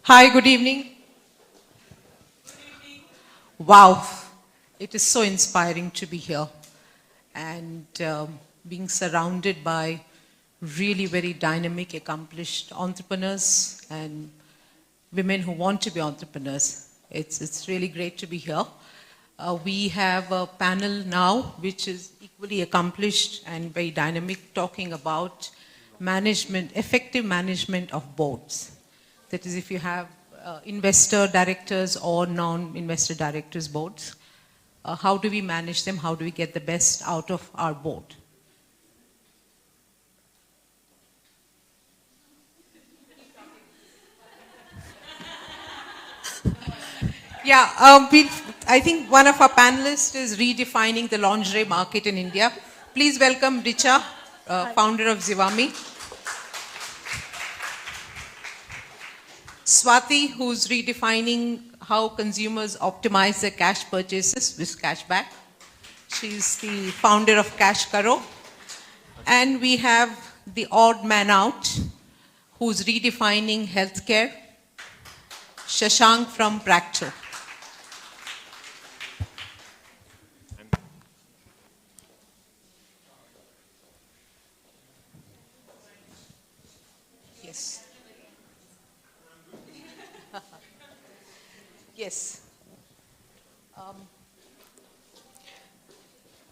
Hi, good evening. Wow, it is so inspiring to be here and being surrounded by really very dynamic, accomplished entrepreneurs and women who want to be entrepreneurs. It's really great to be here. We have a panel now which is equally accomplished and very dynamic, talking about management, effective management of boards. That is, if you have investor directors or non-investor directors boards, how do we manage them? How do we get the best out of our board? Yeah, I think one of our panelists is redefining the lingerie market in India. Please welcome Richa, founder of Zivame. Swati, who's redefining how consumers optimize their cash purchases with cashback. She's the founder of Cash Karo. And we have the odd man out, who's redefining healthcare, Shashank from Practo. Yes. Yes.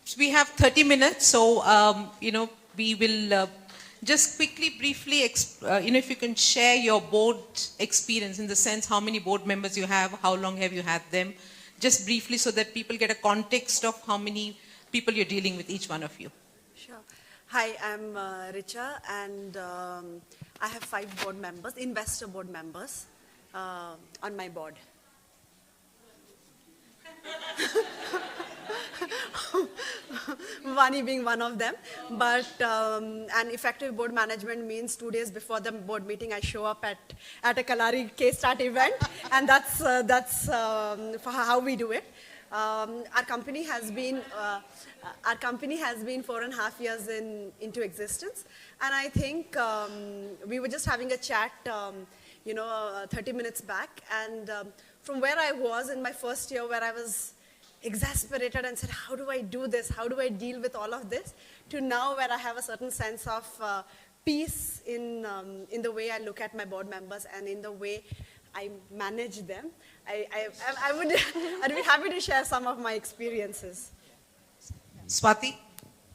So we have 30 minutes, so we will just quickly, briefly, if you can share your board experience in the sense how many board members you have, how long have you had them, just briefly so that people get a context of how many people you're dealing with, each one of you. Sure. Hi, I'm Richa, and I have 5 board members, investor board members on my board. Vani being one of them, but an effective board management means 2 days before the board meeting I show up at a Kalari K-Start event, and that's for how we do it. Our company has been 4.5 years into existence, and I think we were just having a chat 30 minutes back, and from where I was in my first year, where I was exasperated and said, how do I do this? How do I deal with all of this? To now where I have a certain sense of peace in the way I look at my board members and in the way I manage them. I'd be happy to share some of my experiences. Swati?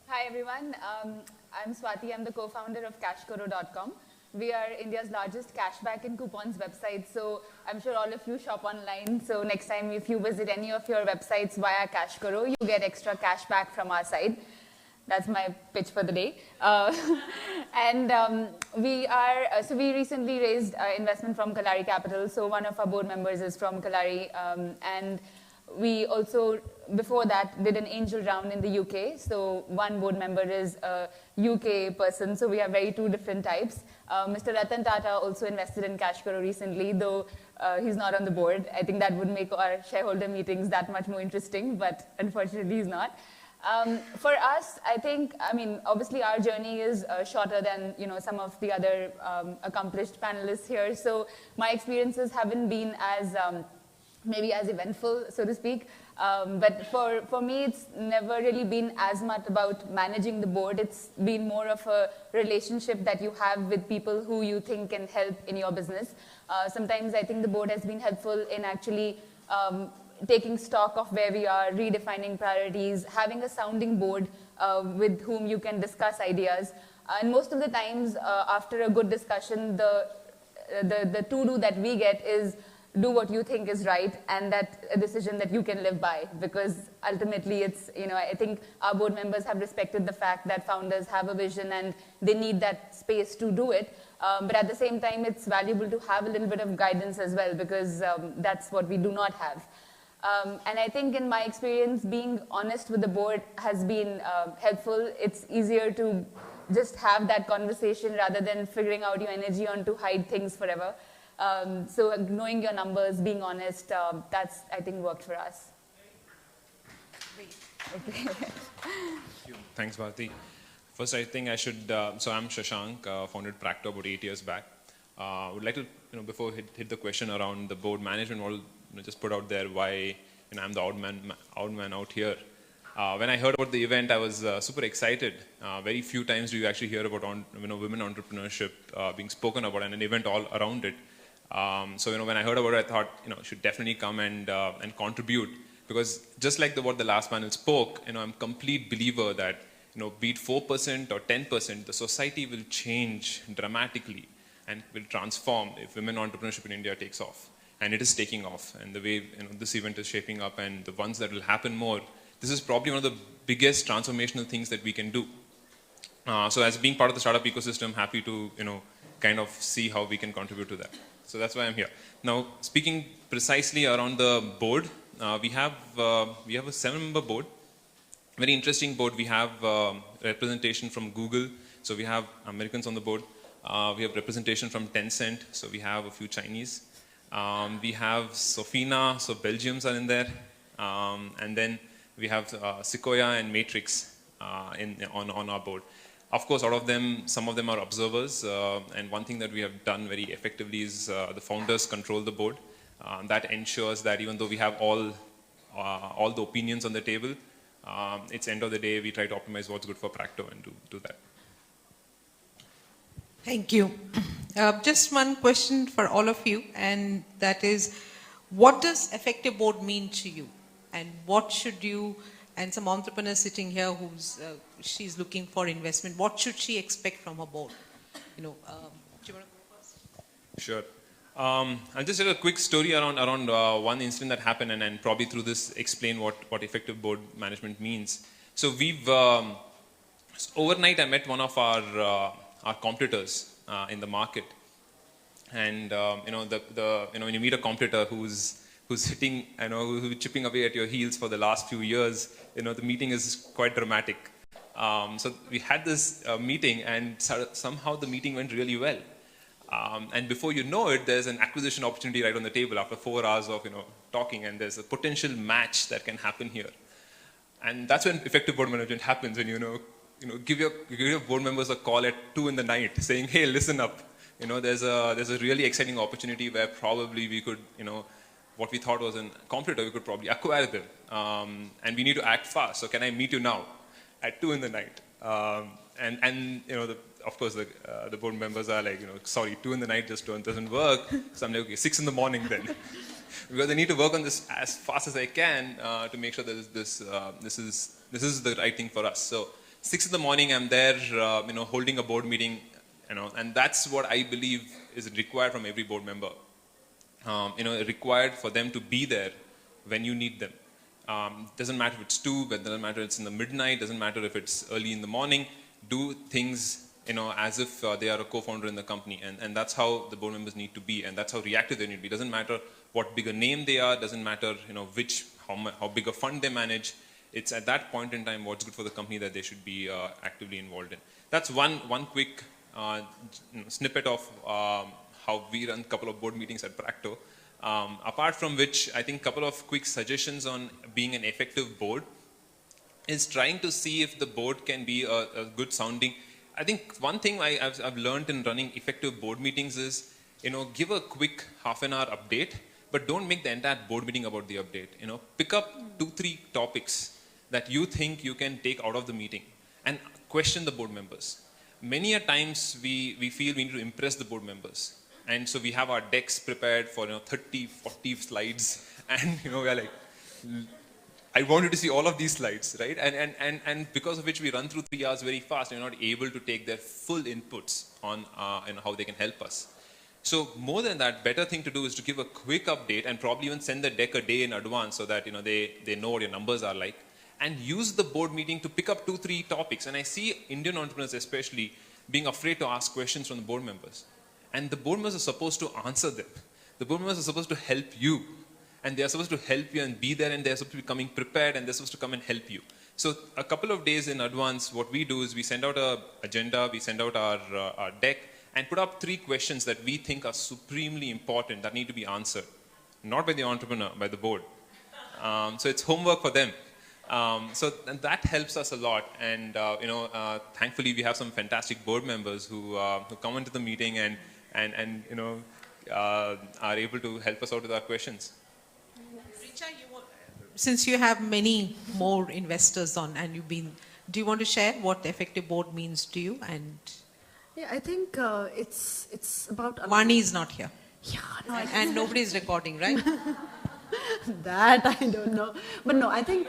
Hi everyone, I'm Swati. I'm the co-founder of CashKoro.com. We are India's largest cashback and coupons website, so I'm sure all of you shop online. So next time if you visit any of your websites via CashKoro, you get extra cashback from our side. That's my pitch for the day. We recently raised investment from Kalari Capital. So one of our board members is from Kalari, and we also, before that, did an angel round in the UK. So one board member is a UK person, so we have two different types. Mr. Ratan Tata also invested in CashKoro recently, though he's not on the board. I think that would make our shareholder meetings that much more interesting, but unfortunately he's not. For us, obviously our journey is shorter than some of the other accomplished panelists here. So my experiences haven't been as maybe as eventful, so to speak. But for me, it's never really been as much about managing the board. It's been more of a relationship that you have with people who you think can help in your business. Sometimes I think the board has been helpful in actually taking stock of where we are, redefining priorities, having a sounding board with whom you can discuss ideas. And most of the times, after a good discussion, the to-do that we get is do what you think is right, and that a decision that you can live by, because ultimately it's, I think our board members have respected the fact that founders have a vision and they need that space to do it. But at the same time, it's valuable to have a little bit of guidance as well, because that's what we do not have. And I think in my experience, being honest with the board has been helpful. It's easier to just have that conversation rather than figuring out your energy on to hide things forever. So knowing your numbers, being honest, that's, I think, worked for us. Okay. Thank you. Thanks, Bharti. First, I think I should, so I'm Shashank, founded Practo about 8 years back. would like to, before hit the question around the board management model, just put out there why I'm the odd man out here. When I heard about the event, I was super excited. Very few times do you actually hear about women entrepreneurship being spoken about and an event all around it. So when I heard about it, I thought should definitely come and contribute, because just like what the last panel spoke, I'm a complete believer that be it 4% or 10%, the society will change dramatically and will transform if women entrepreneurship in India takes off. And it is taking off. And the way this event is shaping up and the ones that will happen more, this is probably one of the biggest transformational things that we can do. So as being part of the startup ecosystem, happy to kind of see how we can contribute to that. So that's why I'm here. Now, speaking precisely around the board, we have a 7-member board. Very interesting board. We have representation from Google, so we have Americans on the board. We have representation from Tencent, so we have a few Chinese. We have Sofina, so Belgians are in there. And then we have Sequoia and Matrix on our board. Of course, out of them, some of them are observers. And one thing that we have done very effectively is the founders control the board. That ensures that even though we have all the opinions on the table, it's end of the day, we try to optimize what's good for Practo and do that. Thank you. Just one question for all of you, and that is, what does effective board mean to you? And what should you, and some entrepreneur sitting here she's looking for investment, what should she expect from her board? Do you want to go first? Sure. I'll just tell a quick story around one incident that happened, and probably through this explain what effective board management means. So we've, overnight I met one of our competitors in the market. And when you meet a competitor who's sitting, who's chipping away at your heels for the last few years, the meeting is quite dramatic. So we had this meeting, and somehow the meeting went really well. And before you know it, there's an acquisition opportunity right on the table after 4 hours of talking, and there's a potential match that can happen here. And that's when effective board management happens, when give your board members a call at 2 in the night saying, hey, listen up. There's a really exciting opportunity where probably we could, what we thought was a competitor, we could probably acquire them. And we need to act fast. So can I meet you now at 2 in the night? Of course, the board members are like, sorry, 2 in the night just doesn't work. So I'm like, okay, 6 in the morning then. Because I need to work on this as fast as I can to make sure that this is the right thing for us. So 6 in the morning, I'm there, holding a board meeting, and that's what I believe is required from every board member. Required for them to be there when you need them. Doesn't matter if it's 2, but doesn't matter if it's in the midnight, doesn't matter if it's early in the morning. Do things, as if they are a co-founder in the company, and that's how the board members need to be, and that's how reactive they need to be. Doesn't matter what big a name they are, doesn't matter, how big a fund they manage. It's at that point in time what's good for the company that they should be actively involved in. That's one quick snippet of how we run a couple of board meetings at Practo. Apart from which, I think a couple of quick suggestions on being an effective board is trying to see if the board can be a good sounding. I think one thing I've learned in running effective board meetings is, give a quick half-an-hour update, but don't make the entire board meeting about the update. Pick up 2-3 topics that you think you can take out of the meeting and question the board members. Many a times we feel we need to impress the board members. And so we have our decks prepared for 30, 40 slides, and we're like, I want you to see all of these slides, right? And because of which we run through 3 hours very fast, and we're not able to take their full inputs on how they can help us. So more than that, better thing to do is to give a quick update and probably even send the deck a day in advance so that they know what your numbers are like, and use the board meeting to pick up 2-3 topics. And I see Indian entrepreneurs especially being afraid to ask questions from the board members. And the board members are supposed to answer them. The board members are supposed to help you. And they are supposed to help you and be there, and they're supposed to be coming prepared, and they're supposed to come and help you. So a couple of days in advance, what we do is we send out an agenda, we send out our deck, and put up 3 questions that we think are supremely important that need to be answered. Not by the entrepreneur, by the board. So it's homework for them. And that helps us a lot, and thankfully we have some fantastic board members who come into the meeting and and are able to help us out with our questions. Richa, since you have many more investors on and do you want to share what effective board means to you? And Yeah, I think it's about Vani is not here. Yeah, no, And nobody is recording, right? that I don't know. But no, I think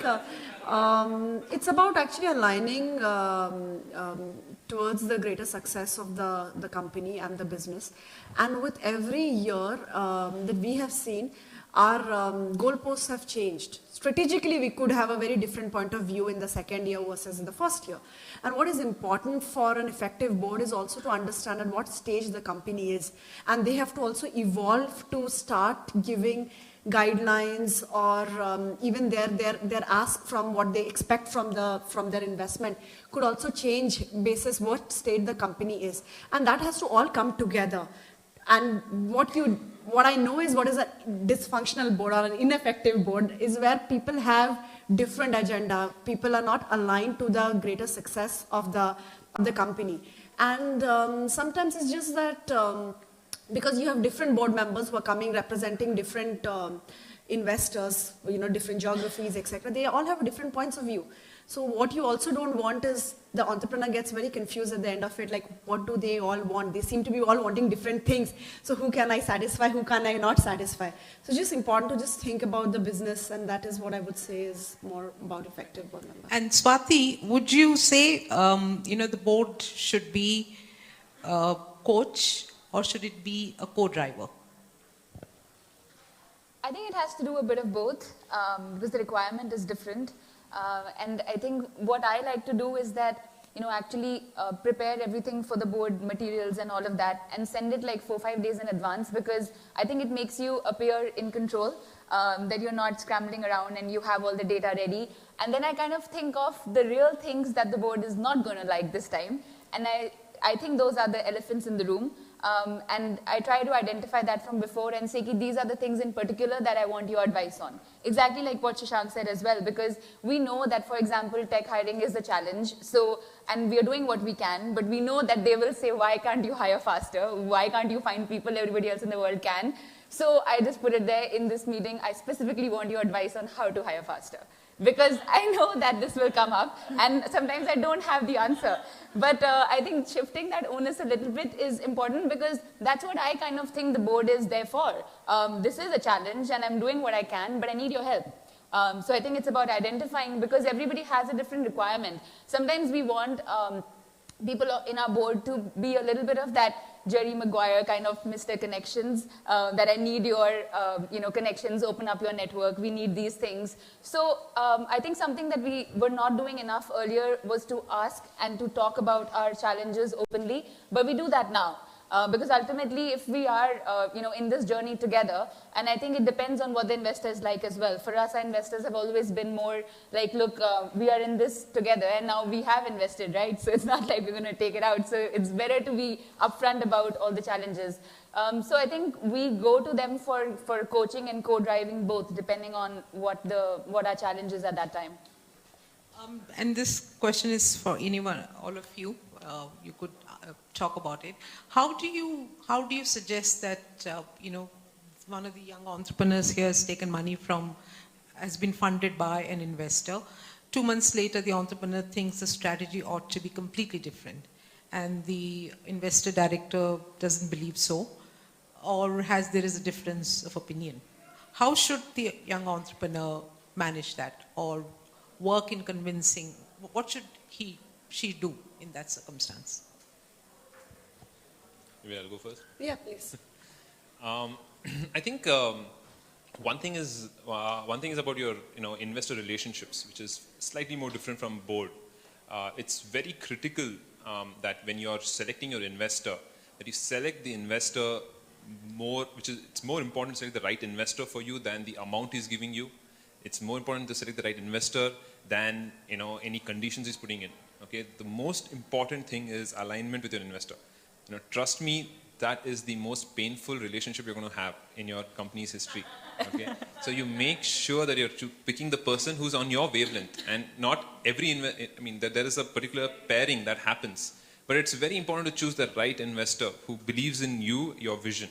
it's about actually aligning towards the greater success of the company and the business. And with every year that we have seen, our goalposts have changed. Strategically, we could have a very different point of view in the second year versus in the first year. And what is important for an effective board is also to understand at what stage the company is. And they have to also evolve to start giving guidelines or even their ask from what they expect from their investment could also change basis what state the company is. And that has to all come together. And what I know is what is a dysfunctional board or an ineffective board is where people have different agenda. People are not aligned to the greater success of the company. And sometimes it's just that because you have different board members who are coming representing different investors, different geographies, etc. They all have different points of view. So what you also don't want is the entrepreneur gets very confused at the end of it, like what do they all want? They seem to be all wanting different things. So who can I satisfy, who can I not satisfy? So it's just important to just think about the business, and that is what I would say is more about effective board member. And Swati, would you say, the board should be a coach or should it be a co-driver? I think it has to do a bit of both because the requirement is different. And I think what I like to do is that, actually prepare everything for the board materials and all of that and send it like 4-5 days in advance, because I think it makes you appear in control, that you're not scrambling around and you have all the data ready. And then I kind of think of the real things that the board is not going to like this time. And I think those are the elephants in the room. And I try to identify that from before and say, these are the things in particular that I want your advice on. Exactly like what Shashank said as well, because we know that, for example, tech hiring is a challenge. And we are doing what we can, but we know that they will say, why can't you hire faster? Why can't you find people everybody else in the world can? So I just put it there in this meeting. I specifically want your advice on how to hire faster, because I know that this will come up and sometimes I don't have the answer. But I think shifting that onus a little bit is important, because that's what I kind of think the board is there for. This is a challenge and I'm doing what I can, but I need your help. So I think it's about identifying, because everybody has a different requirement. Sometimes we want people in our board to be a little bit of that Jerry Maguire kind of Mr. Connections, that I need your connections, open up your network, we need these things. So I think something that we were not doing enough earlier was to ask and to talk about our challenges openly, but we do that now. Because ultimately, if we are, in this journey together, and I think it depends on what the investor is like as well. For us, our investors have always been more like, look, we are in this together, and now we have invested, right? So it's not like we're going to take it out. So it's better to be upfront about all the challenges. So I think we go to them for coaching and co-driving both, depending on what our challenge is at that time. And this question is for anyone, all of you. You could talk about it. How do you suggest that one of the young entrepreneurs here has taken money has been funded by an investor. 2 months later, the entrepreneur thinks the strategy ought to be completely different, and the investor director doesn't believe so, or there is a difference of opinion. How should the young entrepreneur manage that, or work in convincing? What should she do in that circumstance? Maybe I'll go first. Yeah, please. I think one thing is about your investor relationships, which is slightly more different from board. It's very critical that when you are selecting your investor, that you select the investor it's more important to select the right investor for you than the amount he's giving you. It's more important to select the right investor than any conditions he's putting in. Okay, the most important thing is alignment with your investor. Trust me, that is the most painful relationship you're going to have in your company's history. Okay, so you make sure that you're picking the person who's on your wavelength, and not every. There is a particular pairing that happens But it's very important to choose the right investor who believes in you, your vision,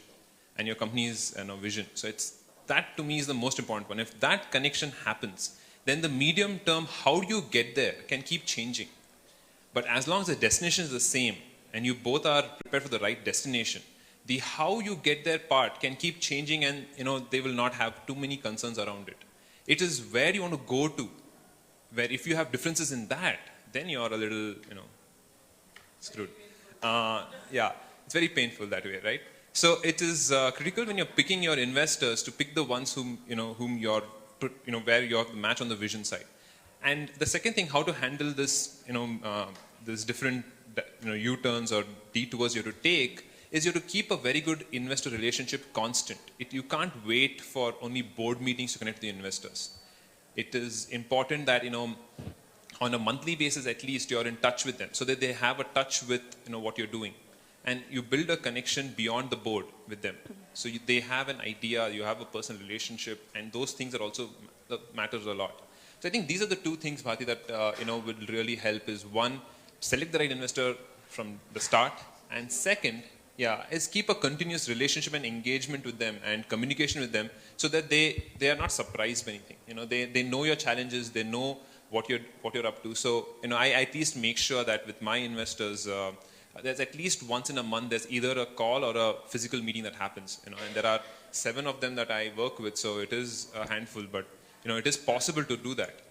and your company's vision. So it's that to me is the most important one. If that connection happens, then the medium term, how do you get there, can keep changing. But as long as the destination is the same and you both are prepared for the right destination, the how you get there part can keep changing, and they will not have too many concerns around it. It is where you want to go to, where if you have differences in that, then you're a little, screwed. Yeah, it's very painful that way, right? So it is critical when you're picking your investors to pick the ones whom you're, where you have the match on the vision side. And the second thing, how to handle this, this different, U-turns or detours you have to take, is you have to keep a very good investor relationship constant. You can't wait for only board meetings to connect to the investors. It is important that, on a monthly basis at least, you're in touch with them so that they have a touch with, what you're doing. And you build a connection beyond the board with them. So they have an idea, you have a personal relationship, and those things are also matters a lot. So I think these are the two things, Bharti, that, will really help is one, select the right investor from the start, and second, is keep a continuous relationship and engagement with them and communication with them so that they are not surprised by anything. They know your challenges, they know what you're up to. So, I at least make sure that with my investors, there's at least once in a month, there's either a call or a physical meeting that happens, and there are 7 of them that I work with, so it is a handful, but, it is possible to do that.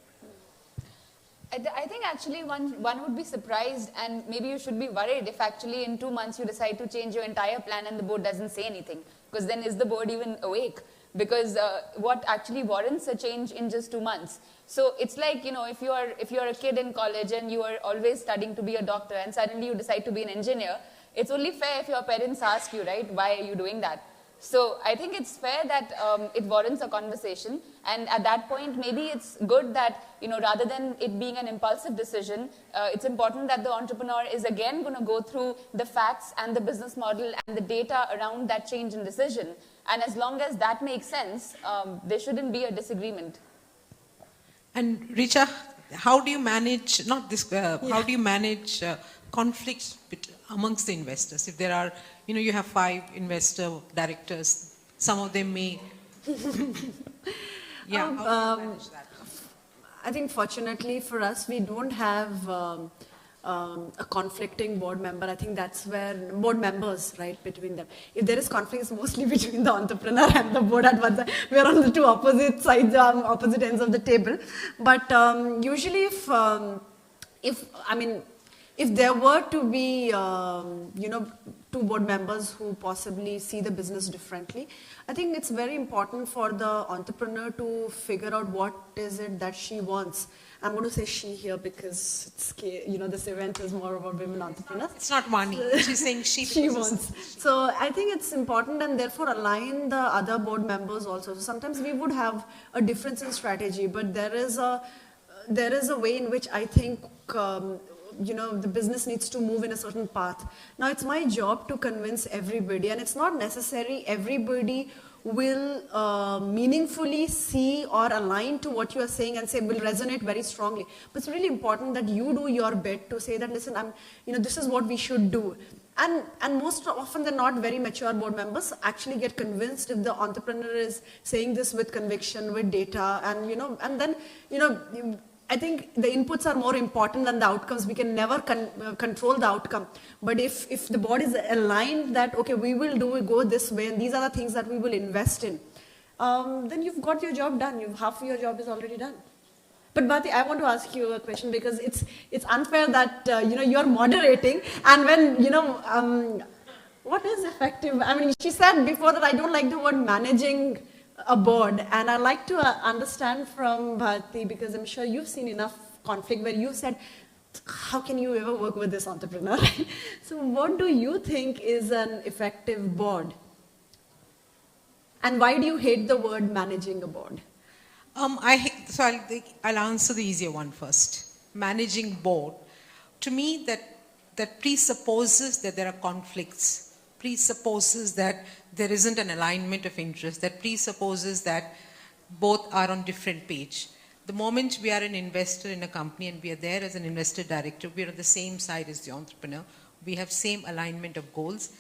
I think actually one would be surprised, and maybe you should be worried if actually in 2 months you decide to change your entire plan and the board doesn't say anything. Because then is the board even awake? Because what actually warrants a change in just 2 months? So it's like, if you're a kid in college and you are always studying to be a doctor and suddenly you decide to be an engineer, it's only fair if your parents ask you, right, why are you doing that? So I think it's fair that it warrants a conversation, and at that point maybe it's good that rather than it being an impulsive decision, it's important that the entrepreneur is again going to go through the facts and the business model and the data around that change in decision, and as long as that makes sense, there shouldn't be a disagreement. And Richa, how do you manage how do you manage conflicts amongst the investors? If there are, you have 5 investor directors, some of them may. How do you manage that? I think fortunately for us, we don't have a conflicting board member. I think that's where board members, right, between them. If there is conflict, it's mostly between the entrepreneur and the board at one side. We're on the 2 opposite sides, opposite ends of the table. But usually if there were to be, 2 board members who possibly see the business differently, I think it's very important for the entrepreneur to figure out what is it that she wants. I'm going to say she here because it's, this event is more about women entrepreneurs. It's not money. She's saying she. She wants. So I think it's important, and therefore align the other board members also. So sometimes we would have a difference in strategy, but there is a way in which I think the business needs to move in a certain path. Now it's my job to convince everybody, and it's not necessary everybody will meaningfully see or align to what you are saying and say will resonate very strongly. But it's really important that you do your bit to say that, listen, this is what we should do. And most often they're not very mature board members actually get convinced if the entrepreneur is saying this with conviction, with data, and then I think the inputs are more important than the outcomes. We can never control the outcome. But if the board is aligned that, okay, we will go this way, and these are the things that we will invest in, then you've got your job done. Half of your job is already done. But Bharti, I want to ask you a question because it's unfair that, you're moderating, and when, what is effective? She said before that I don't like the word managing a board, and I'd like to understand from Bharti, because I'm sure you've seen enough conflict where you said, how can you ever work with this entrepreneur? So what do you think is an effective board? And why do you hate the word managing a board? I'll answer the easier one first. Managing board. To me, that presupposes that there are conflicts, presupposes that there isn't an alignment of interest, that presupposes that both are on different page. The moment we are an investor in a company and we are there as an investor director, we are on the same side as the entrepreneur. We have same alignment of goals,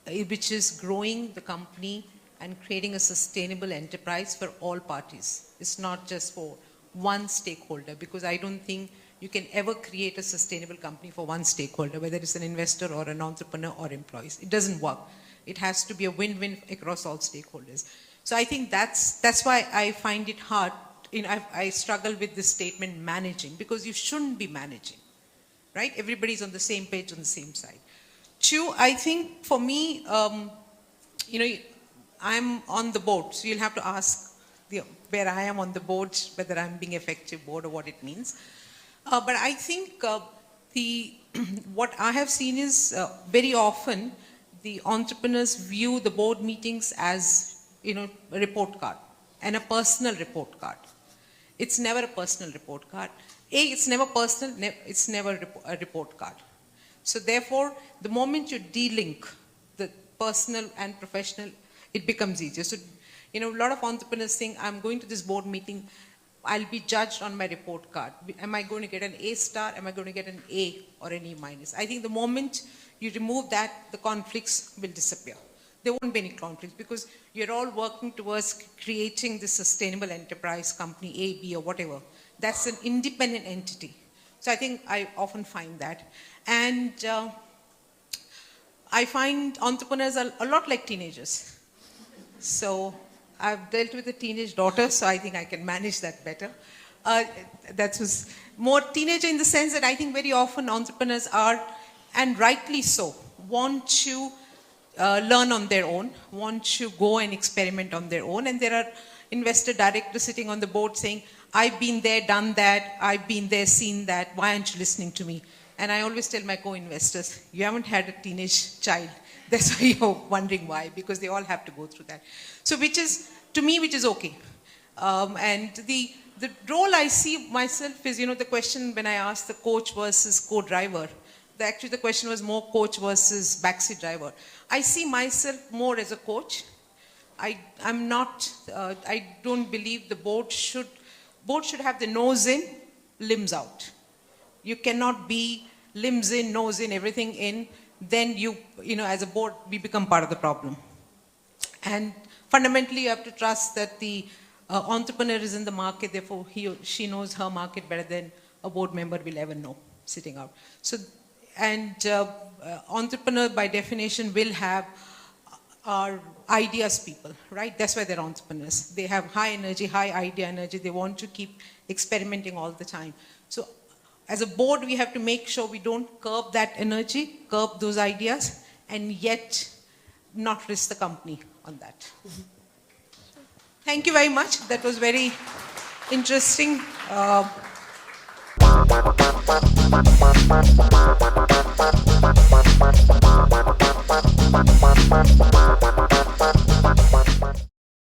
which is growing the company and creating a sustainable enterprise for all parties. It's not just for one stakeholder, because I don't think you can ever create a sustainable company for one stakeholder, whether it's an investor or an entrepreneur or employees. It doesn't work. It has to be a win-win across all stakeholders. So I think that's why I find it hard. I struggle with this statement, managing, because you shouldn't be managing, right? Everybody's on the same page, on the same side. Two, I think for me, I'm on the board, so you'll have to ask where I am on the board, whether I'm being effective board or what it means. But I think what I have seen is very often the entrepreneurs view the board meetings as a report card, and a personal report card. It's never a personal report card. It's never personal, it's never a report card. So therefore, the moment you de-link the personal and professional, it becomes easier. So, a lot of entrepreneurs think, I'm going to this board meeting, I'll be judged on my report card. Am I going to get an A star? Am I going to get an A or an E minus? I think the moment you remove that, the conflicts will disappear. There won't be any conflicts, because you're all working towards creating this sustainable enterprise company, A, B, or whatever. That's an independent entity. So I think I often find that. And I find entrepreneurs are a lot like teenagers. So I've dealt with a teenage daughter, so I think I can manage that better. That was more teenager in the sense that I think very often entrepreneurs are, and rightly so, want to learn on their own, want to go and experiment on their own. And there are investor directors sitting on the board saying, I've been there, done that, I've been there, seen that, why aren't you listening to me? And I always tell my co-investors, you haven't had a teenage child. That's why you're wondering why, because they all have to go through that. So which is, to me, which is okay. And the role I see myself is, the question when I asked the coach versus co-driver, actually the question was more coach versus backseat driver. I see myself more as a coach. I don't believe the board should have the nose in, limbs out. You cannot be limbs in, nose in, everything in. Then as a board, we become part of the problem. And fundamentally, you have to trust that the entrepreneur is in the market, therefore he or she knows her market better than a board member will ever know, sitting out. So, and entrepreneur by definition will have are ideas people, right? That's why they're entrepreneurs. They have high energy, high idea energy. They want to keep experimenting all the time. So as a board, we have to make sure we don't curb that energy, curb those ideas, and yet not risk the company on that. Thank you very much. That was very interesting.